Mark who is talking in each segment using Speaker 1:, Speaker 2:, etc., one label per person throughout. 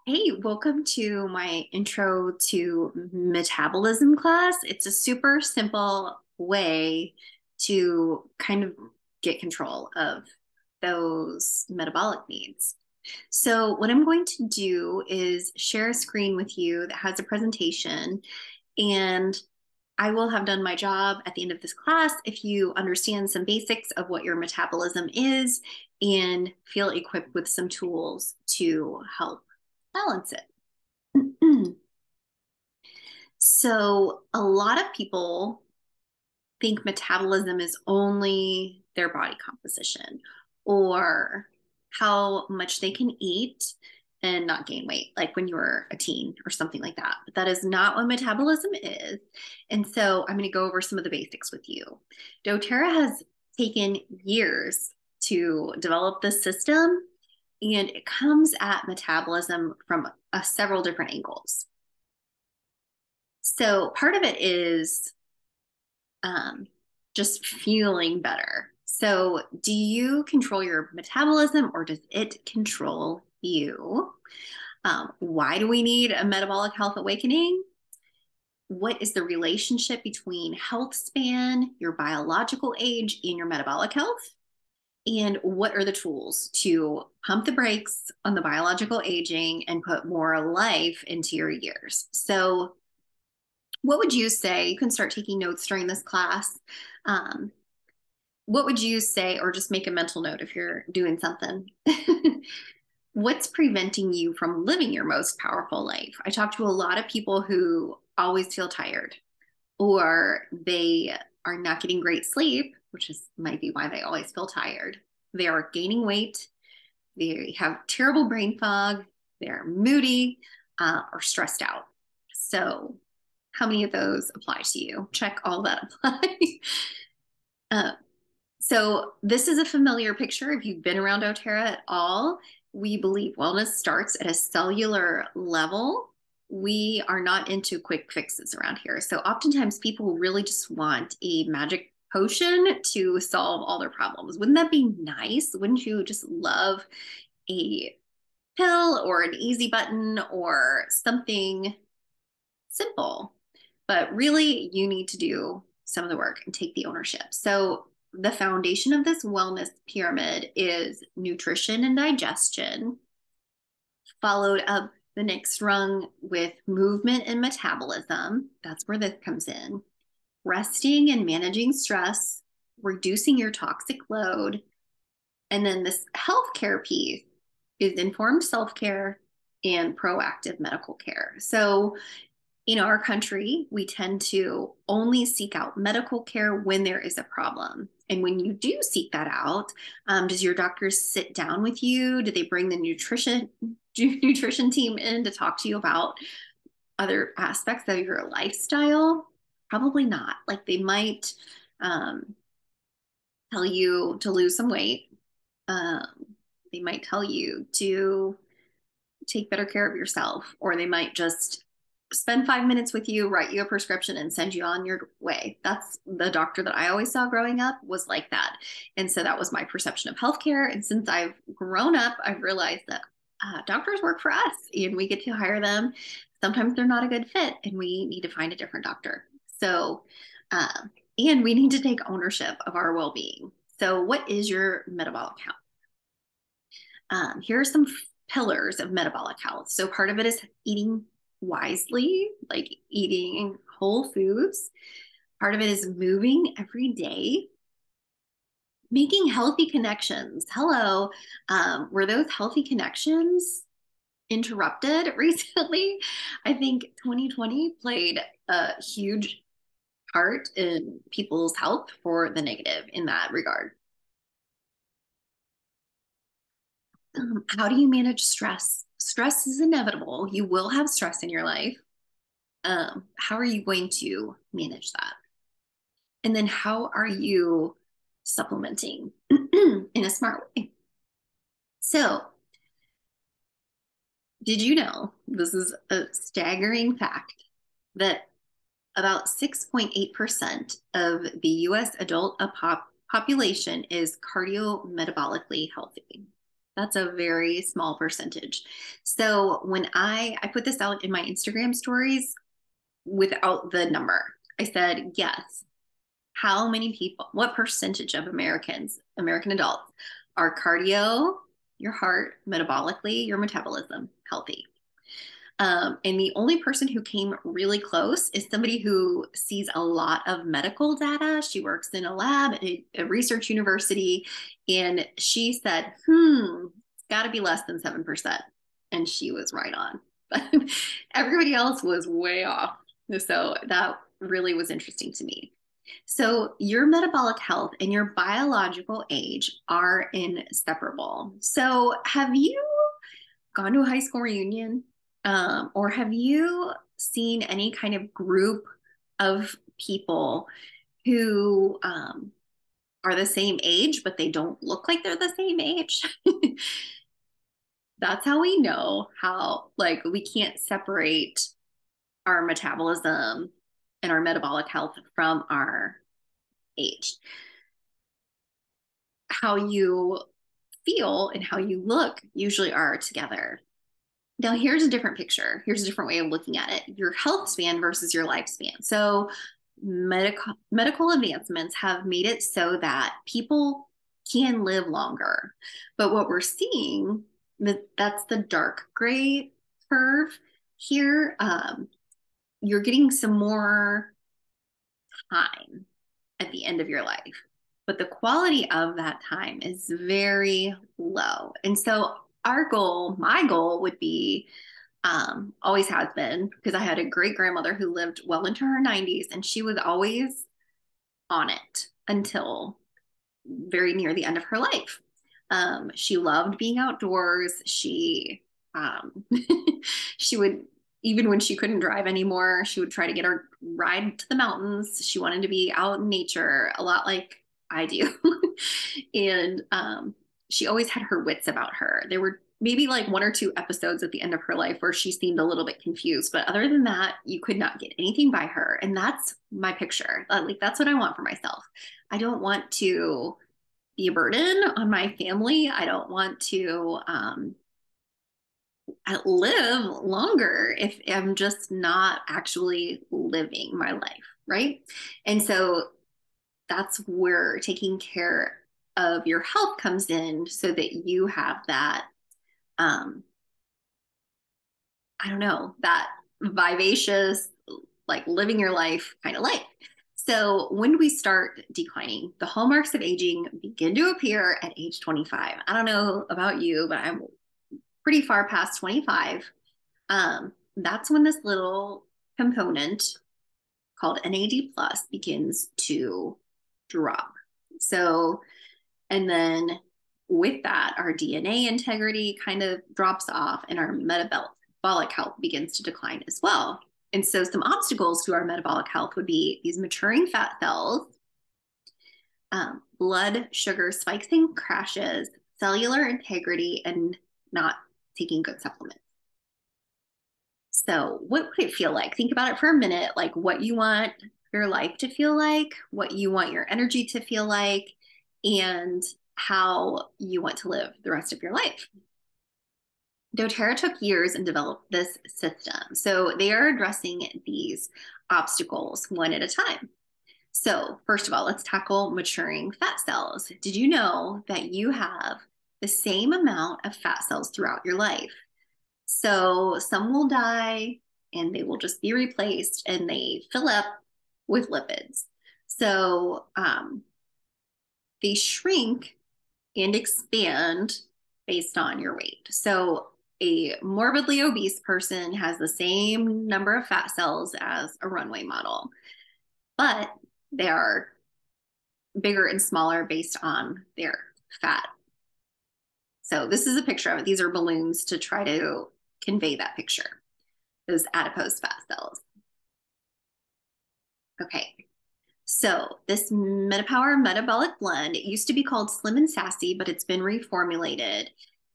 Speaker 1: Hey, welcome to my intro to metabolism class. It's a super simple way to kind of get control of those metabolic needs. So, what I'm going to do is share a screen with you that has a presentation, and I will have done my job at the end of this class if you understand some basics of what your metabolism is and feel equipped with some tools to help balance it. So, a lot of people think metabolism is only their body composition or how much they can eat and not gain weight, like when you were a teen or something like that. But that is not what metabolism is. And so, I'm going to go over some of the basics with you. doTERRA has taken years to develop this system, and it comes at metabolism from several different angles. So part of it is um, just feeling better. So, do you control your metabolism or does it control you? Why do we need a metabolic health awakening? What is the relationship between health span, your biological age, and your metabolic health? And what are the tools to pump the brakes on the biological aging and put more life into your years? So, what would you say? You can start taking notes during this class. Um, what would you say, or just make a mental note if you're doing something? What's preventing you from living your most powerful life? I talk to a lot of people who always feel tired, or they are not getting great sleep, which is might be why they always feel tired. They are gaining weight. They have terrible brain fog. They're moody or stressed out. So, how many of those apply to you? Check all that apply. uh, so this is a familiar picture. If you've been around doTERRA at all, we believe wellness starts at a cellular level. We are not into quick fixes around here. So oftentimes people really just want a magic potion to solve all their problems. Wouldn't that be nice? Wouldn't you just love a pill or an easy button or something simple? But really, you need to do some of the work and take the ownership. So, the foundation of this wellness pyramid is nutrition and digestion, followed up the next rung with movement and metabolism. That's where this comes in. Resting and managing stress, reducing your toxic load. And then this healthcare piece is informed self care and proactive medical care. So, in our country, we tend to only seek out medical care when there is a problem. And when you do seek that out, does your doctor sit down with you? Do they bring the nutrition team in to talk to you about other aspects of your lifestyle? Probably not. Like they might um, tell you to lose some weight. Um, they might tell you to take better care of yourself, or they might just spend 5 minutes with you, write you a prescription, and send you on your way. That's the doctor that I always saw growing up was like that. And so that was my perception of healthcare. And since I've grown up, I've realized that doctors work for us and we get to hire them. Sometimes they're not a good fit and we need to find a different doctor. So, uh, and we need to take ownership of our well being. So, what is your metabolic health? Here are some pillars of metabolic health. So part of it is eating wisely, like eating whole foods. Part of it is moving every day, making healthy connections. Hello, were those healthy connections interrupted recently? I think 2020 played a huge part in people's health for the negative in that regard. How do you manage stress? Stress is inevitable. You will have stress in your life. How are you going to manage that? And then how are you supplementing in a smart way? So, did you know this is a staggering fact that about 6.8% of the US adult population is cardiometabolically healthy? That's a very small percentage. So when I put this out in my Instagram stories without the number, I said, yes, how many people, what percentage of Americans, American adults, are cardio, your heart, metabolically, your metabolism healthy? And the only person who came really close is somebody who sees a lot of medical data. She works in a lab at a research university, and she said, it's got to be less than 7%. And she was right on. But everybody else was way off. So that really was interesting to me. So, your metabolic health and your biological age are inseparable. So, have you gone to a high school reunion? Or have you seen any kind of group of people who are the same age, but they don't look like they're the same age? That's how we know how, like, we can't separate our metabolism and our metabolic health from our age. How you feel and how you look usually are together. Now, here's a different picture. Here's a different way of looking at it. Your health span versus your lifespan. So, medical advancements have made it so that people can live longer. But what we're seeing, that's the dark gray curve here. You're getting some more time at the end of your life, but the quality of that time is very low. And so, our goal, my goal would be, always has been, because I had a great grandmother who lived well into her 90s, and she was always on it until very near the end of her life. She loved being outdoors. Um, she would, even when she couldn't drive anymore, she would try to get her ride to the mountains. She wanted to be out in nature, a lot like I do. And she always had her wits about her. There were maybe like one or two episodes at the end of her life where she seemed a little bit confused, but other than that, you could not get anything by her. And that's my picture. Like, that's what I want for myself. I don't want to be a burden on my family. I don't want to live longer if I'm just not actually living my life, right? And so that's where taking care of your health comes in, so that you have that, I don't know, that vivacious, like, living your life kind of life. So when do we start declining? The hallmarks of aging begin to appear at age 25. I don't know about you, but I'm pretty far past 25. That's when this little component called NAD plus begins to drop. So, and then with that, our DNA integrity kind of drops off, and our metabolic health begins to decline as well. And so, some obstacles to our metabolic health would be these maturing fat cells, blood sugar spikes and crashes, cellular integrity, and not taking good supplements. So, what would it feel like? Think about it for a minute, like what you want your life to feel like, what you want your energy to feel like, and how you want to live the rest of your life. doTERRA took years and developed this system. So they are addressing these obstacles one at a time. So, first of all, let's tackle maturing fat cells. Did you know that you have the same amount of fat cells throughout your life? So, some will die and they will just be replaced, and they fill up with lipids. So, they shrink and expand based on your weight. So, a morbidly obese person has the same number of fat cells as a runway model, but they are bigger and smaller based on their fat. So this is a picture of it. These are balloons to try to convey that picture, those adipose fat cells. Okay, so this MetaPower Metabolic Blend, it used to be called Slim and Sassy, but it's been reformulated.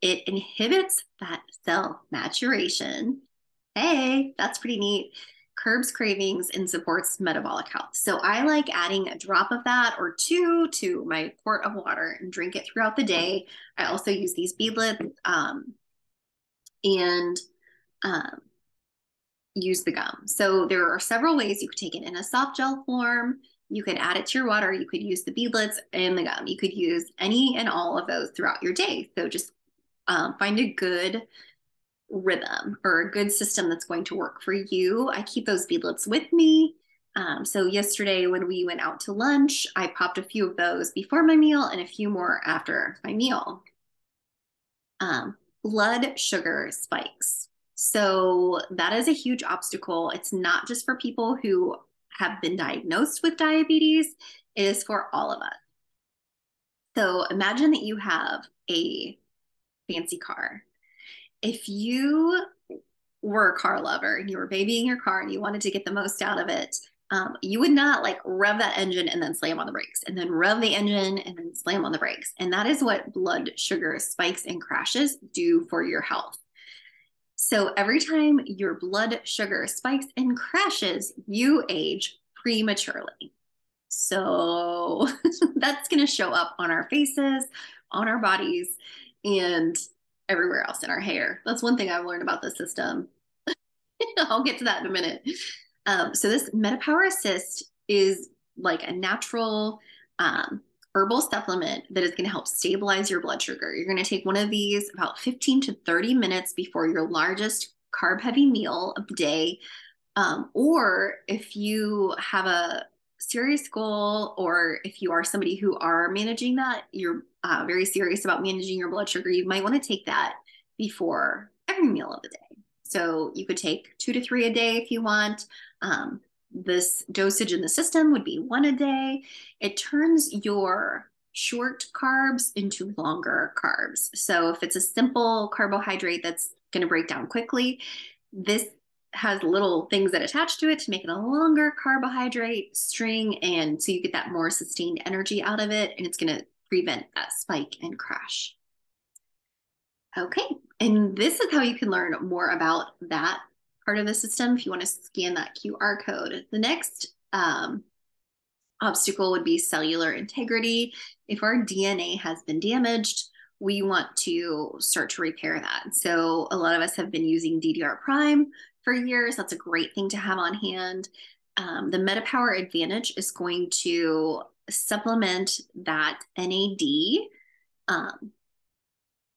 Speaker 1: It inhibits fat cell maturation. Hey, that's pretty neat. curbs cravings and supports metabolic health. So I like adding a drop of that or two to my quart of water and drink it throughout the day. I also use these beadlets and um, use the gum. So there are several ways you could take it in a soft gel form. You could add it to your water. You could use the beadlets and the gum. You could use any and all of those throughout your day. So just find a good rhythm or a good system that's going to work for you. I keep those beadlets with me. So yesterday when we went out to lunch, I popped a few of those before my meal and a few more after my meal. Blood sugar spikes. So that is a huge obstacle. It's not just for people who have been diagnosed with diabetes, it is for all of us. So imagine that you have a fancy car. If you were a car lover and you were babying your car and you wanted to get the most out of it, you would not like rev that engine and then slam on the brakes and then rev the engine and then slam on the brakes. And that is what blood sugar spikes and crashes do for your health. So every time your blood sugar spikes and crashes, you age prematurely. So that's going to show up on our faces, on our bodies, and everywhere else in our hair. That's one thing I've learned about the system. I'll get to that in a minute. So this MetaPower Assist is like a natural herbal supplement that is going to help stabilize your blood sugar. You're going to take one of these about 15 to 30 minutes before your largest carb heavy meal of the day. Or if you have a serious goal, or if you are somebody who are managing that, you're very serious about managing your blood sugar, you might want to take that before every meal of the day. So you could take 2 to 3 a day if you want. This dosage in the system would be 1 a day. It turns your short carbs into longer carbs. So if it's a simple carbohydrate that's going to break down quickly, this has little things that attach to it to make it a longer carbohydrate string. And so you get that more sustained energy out of it, and it's going to prevent that spike and crash. Okay. And this is how you can learn more about that part of the system if you want to scan that QR code. The next obstacle would be cellular integrity. If our DNA has been damaged, we want to start to repair that. So a lot of us have been using DDR Prime for years. That's a great thing to have on hand. The MetaPower Advantage is going to supplement that NAD,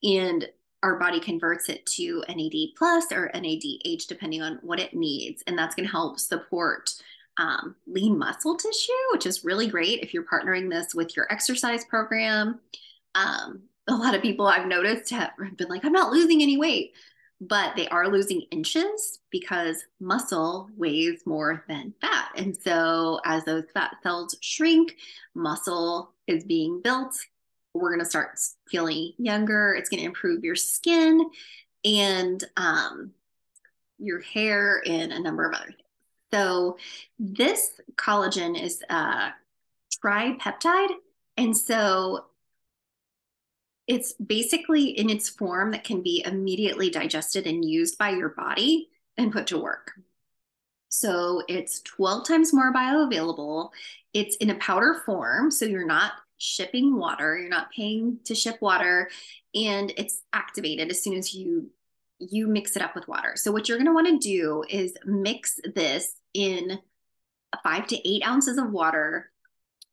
Speaker 1: and our body converts it to NAD plus or NADH, depending on what it needs. And that's going to help support lean muscle tissue, which is really great if you're partnering this with your exercise program. A lot of people I've noticed have been like, I'm not losing any weight, but they are losing inches because muscle weighs more than fat. And so as those fat cells shrink, muscle is being built. We're going to start feeling younger. It's going to improve your skin and your hair and a number of other things. So this collagen is a tripeptide. And so it's basically in its form that can be immediately digested and used by your body and put to work. So it's 12 times more bioavailable. It's in a powder form, so you're not shipping water, you're not paying to ship water, and it's activated as soon as you mix it up with water. So what you're going to want to do is mix this in 5 to 8 ounces of water.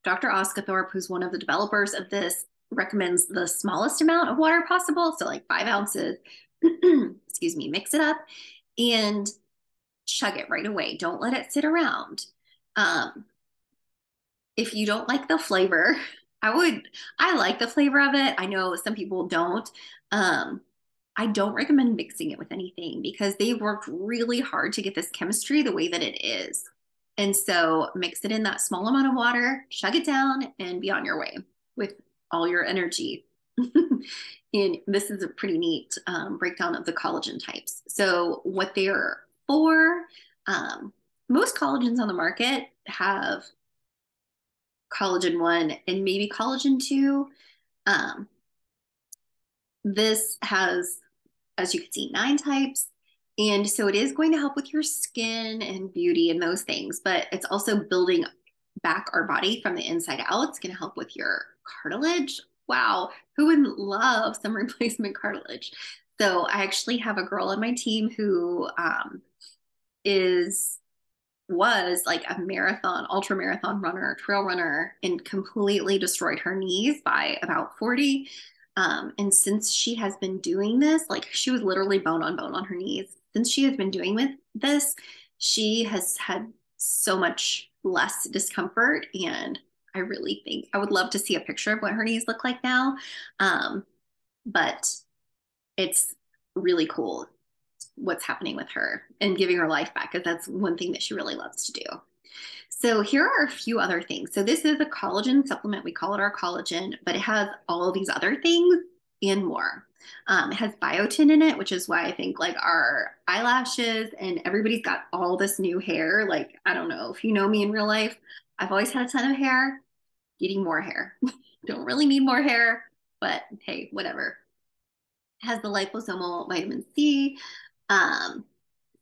Speaker 1: Dr. Oskathorpe, who's one of the developers of this, recommends the smallest amount of water possible, so like 5 ounces. Excuse me. Mix it up and chug it right away. Don't let it sit around. If you don't like the flavor, I like the flavor of it. I know some people don't. I don't recommend mixing it with anything because they've worked really hard to get this chemistry the way that it is. And so mix it in that small amount of water, chug it down, and be on your way with all your energy. And this is a pretty neat breakdown of the collagen types. So what they are for, most collagens on the market have collagen 1 and maybe collagen 2. This has, as you can see, 9 types. And so it is going to help with your skin and beauty and those things, but it's also building back our body from the inside out. It's going to help with your cartilage. Wow, who wouldn't love some replacement cartilage? So I actually have a girl on my team who is was like a marathon, ultra marathon runner, trail runner, and completely destroyed her knees by about 40. And since she has been doing this, like she was literally bone on her knees. Since she has been doing with this, she has had so much less discomfort. And I really think I would love to see a picture of what her knees look like now. But it's really cool what's happening with her and giving her life back, because that's one thing that she really loves to do. So here are a few other things. So this is a collagen supplement. We call it our collagen, but it has all of these other things and more. It has biotin in it, which is why I think like our eyelashes and everybody's got all this new hair. Like, I don't know if you know me in real life, I've always had a ton of hair, getting more hair. Don't really need more hair, but hey, whatever. It has the liposomal vitamin C, um,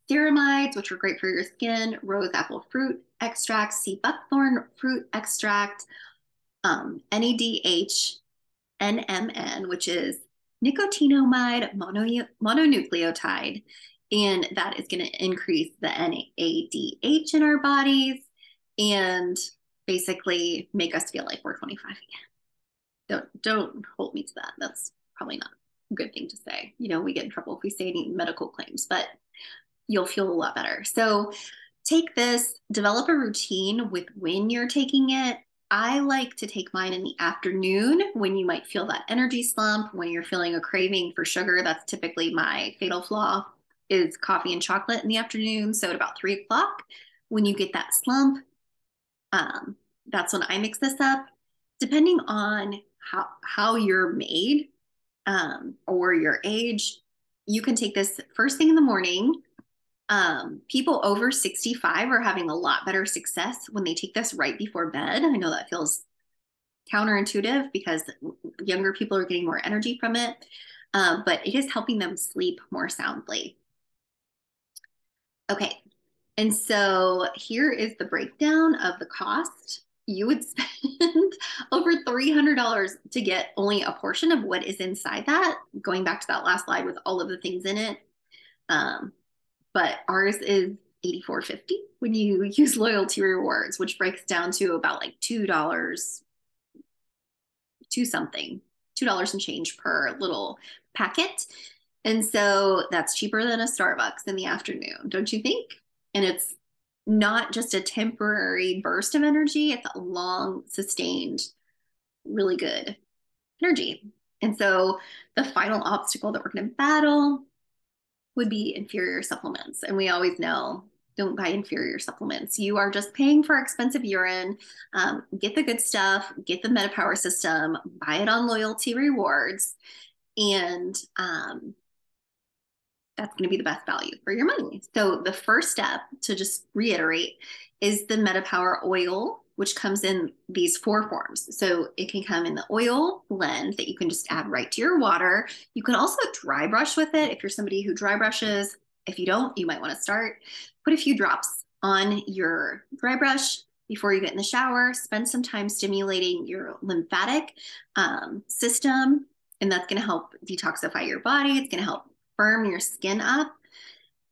Speaker 1: ceramides, which are great for your skin, rose apple fruit extract, sea buckthorn fruit extract, NADH, NMN, which is nicotinamide mononucleotide, and that is going to increase the NADH in our bodies and basically make us feel like we're 25 again. Don't hold me to that. That's probably not a good thing to say. You know, we get in trouble if we say any medical claims, but you'll feel a lot better. So take this, develop a routine with when you're taking it. I like to take mine in the afternoon when you might feel that energy slump, when you're feeling a craving for sugar. That's typically my fatal flaw, is coffee and chocolate in the afternoon. So at about 3 o'clock, when you get that slump, that's when I mix this up. Depending on how you're made, or your age, you can take this first thing in the morning. People over 65 are having a lot better success when they take this right before bed. I know that feels counterintuitive because younger people are getting more energy from it, but it is helping them sleep more soundly. Okay, and so here is the breakdown of the cost. You would spend over $300 to get only a portion of what is inside that, going back to that last slide with all of the things in it. But ours is $84.50 when you use loyalty rewards, which breaks down to about like $2, two something, $2 and change per little packet. And so that's cheaper than a Starbucks in the afternoon, don't you think? And it's not just a temporary burst of energy, it's a long, sustained, really good energy. And so the final obstacle that we're going to battle would be inferior supplements. And we always know, don't buy inferior supplements. You are just paying for expensive urine. Get the good stuff, get the MetaPower system, buy it on loyalty rewards. And that's going to be the best value for your money. So the first step, to just reiterate, is the MetaPower oil, which comes in these 4 forms. So it can come in the oil blend that you can just add right to your water. You can also dry brush with it if you're somebody who dry brushes. If you don't, you might want to start. Put a few drops on your dry brush before you get in the shower. Spend some time stimulating your lymphatic system, and that's going to help detoxify your body. It's going to help firm your skin up.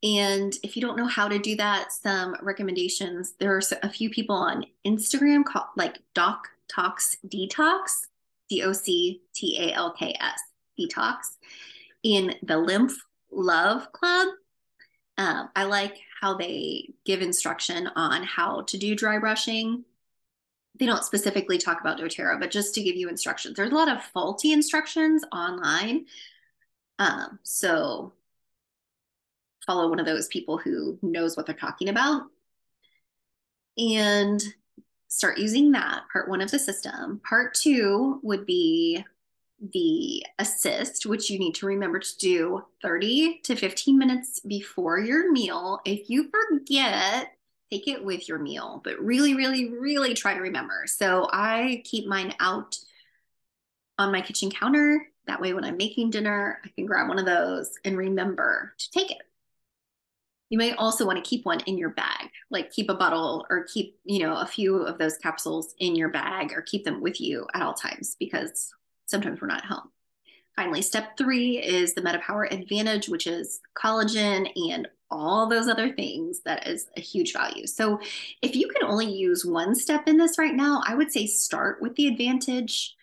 Speaker 1: And if you don't know how to do that, some recommendations. There are a few people on Instagram called like Doc Talks Detox, DOCTALKS Detox, in the Lymph Love Club. I like how they give instruction on how to do dry brushing. They don't specifically talk about doTERRA, but just to give you instructions. There's a lot of faulty instructions online. So follow one of those people who knows what they're talking about and start using that. Part 1 of the system. Part 2 would be the assist, which you need to remember to do 30 to 15 minutes before your meal. If you forget, take it with your meal, but really, really, really try to remember. So I keep mine out on my kitchen counter. That way, when I'm making dinner, I can grab one of those and remember to take it. You may also want to keep one in your bag, like keep a bottle or keep, a few of those capsules in your bag or keep them with you at all times because sometimes we're not at home. Finally, step 3 is the MetaPower Advantage, which is collagen and all those other things. That is a huge value. So if you can only use one step in this right now, I would say start with the Advantage.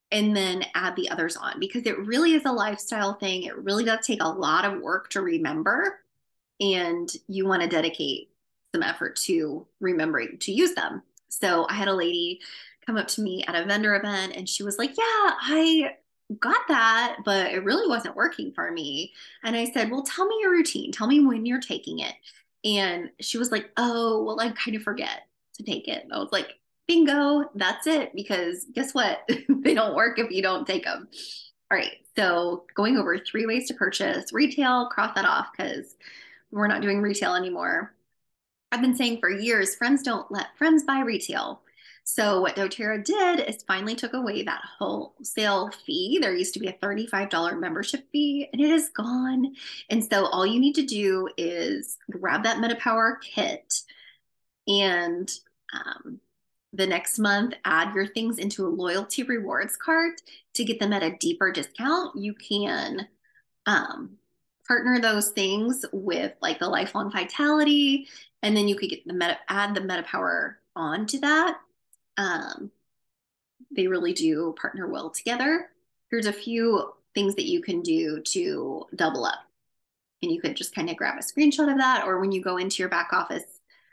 Speaker 1: And then add the others on because it really is a lifestyle thing. It really does take a lot of work to remember, and you want to dedicate some effort to remembering to use them. So I had a lady come up to me at a vendor event and she was like, yeah, I got that, but it really wasn't working for me. And I said, well, tell me your routine. Tell me when you're taking it. And she was like, oh, well, I kind of forget to take it. And I was like, bingo, that's it. Because guess what? They don't work if you don't take them. All right. So going over 3 ways to purchase retail, cross that off because we're not doing retail anymore. I've been saying for years, friends don't let friends buy retail. So what doTERRA did is finally took away that wholesale fee. There used to be a $35 membership fee and it is gone. And so all you need to do is grab that MetaPower kit and the next month, add your things into a loyalty rewards cart to get them at a deeper discount. You can partner those things with like the lifelong vitality, and then you could get add the MetaPower onto that. Um, they really do partner well together. Here's a few things that you can do to double up. And you could just kind of grab a screenshot of that, or when you go into your back office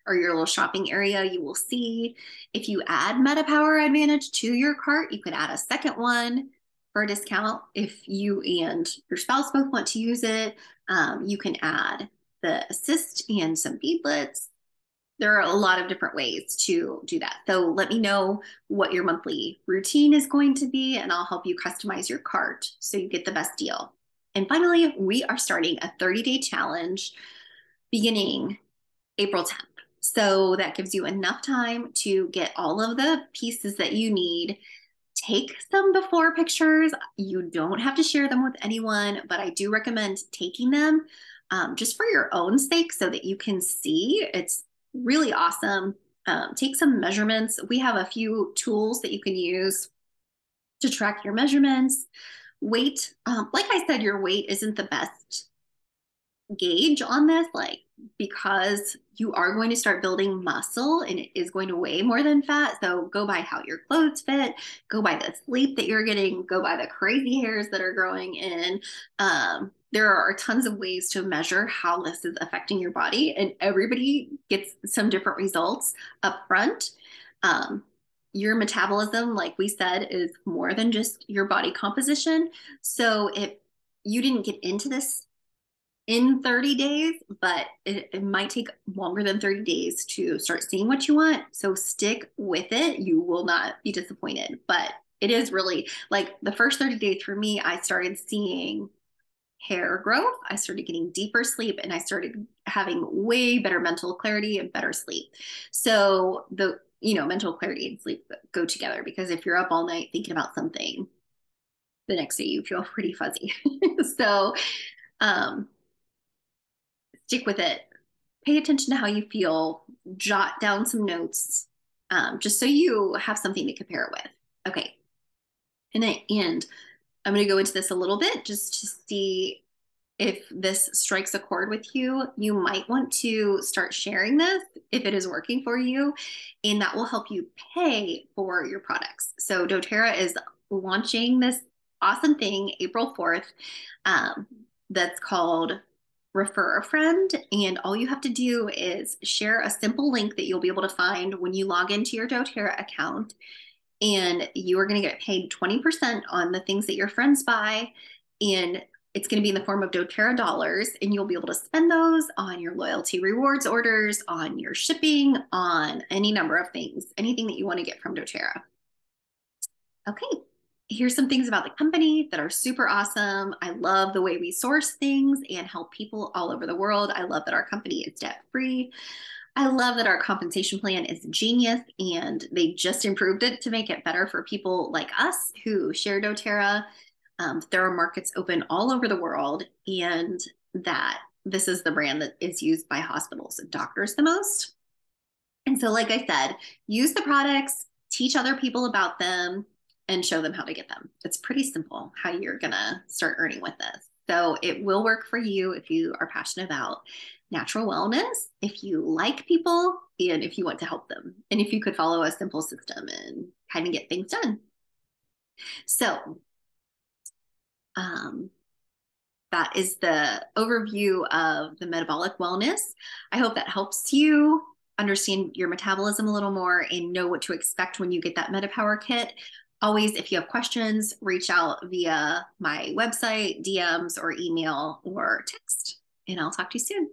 Speaker 1: or your little shopping area, you will see if you add MetaPower Advantage to your cart, you could add a second one for a discount. If you and your spouse both want to use it, you can add the assist and some beadlets. There are a lot of different ways to do that. So let me know what your monthly routine is going to be, and I'll help you customize your cart so you get the best deal. And finally, we are starting a 30-day challenge beginning April 10th. So that gives you enough time to get all of the pieces that you need. Take some before pictures. You don't have to share them with anyone, but I do recommend taking them just for your own sake so that you can see. It's really awesome. Take some measurements. We have a few tools that you can use to track your measurements. Weight, like I said, your weight isn't the best gauge on this, like, because you are going to start building muscle and it is going to weigh more than fat. So go by how your clothes fit, go by the sleep that you're getting, go by the crazy hairs that are growing in. There are tons of ways to measure how this is affecting your body, and everybody gets some different results up front. Your metabolism, like we said, is more than just your body composition. So if you didn't get into this in 30 days, but it might take longer than 30 days to start seeing what you want. So stick with it. You will not be disappointed. But it is really like the first 30 days for me, I started seeing hair growth. I started getting deeper sleep, and I started having way better mental clarity and better sleep. So the, mental clarity and sleep go together, because if you're up all night thinking about something, the next day you feel pretty fuzzy. So, stick with it. Pay attention to how you feel. Jot down some notes, just so you have something to compare it with. Okay. And I'm going to go into this a little bit just to see if this strikes a chord with you. You might want to start sharing this if it is working for you, and that will help you pay for your products. So doTERRA is launching this awesome thing April 4th, that's called Refer a Friend. And all you have to do is share a simple link that you'll be able to find when you log into your doTERRA account. And you are going to get paid 20% on the things that your friends buy. And it's going to be in the form of doTERRA dollars. And you'll be able to spend those on your loyalty rewards orders, on your shipping, on any number of things, anything that you want to get from doTERRA. Okay. Here's some things about the company that are super awesome. I love the way we source things and help people all over the world. I love that our company is debt-free. I love that our compensation plan is genius, and they just improved it to make it better for people like us who share doTERRA. There are markets open all over the world, and that this is the brand that is used by hospitals and doctors the most. And so, like I said, use the products, teach other people about them, and show them how to get them. It's pretty simple how you're going to start earning with this. So it will work for you if you are passionate about natural wellness, if you like people, and if you want to help them, and if you could follow a simple system and kind of get things done. So, um, that is the overview of the metabolic wellness. I hope that helps you understand your metabolism a little more and know what to expect when you get that MetaPower kit. Always, if you have questions, reach out via my website, DMs, or email or text, and I'll talk to you soon.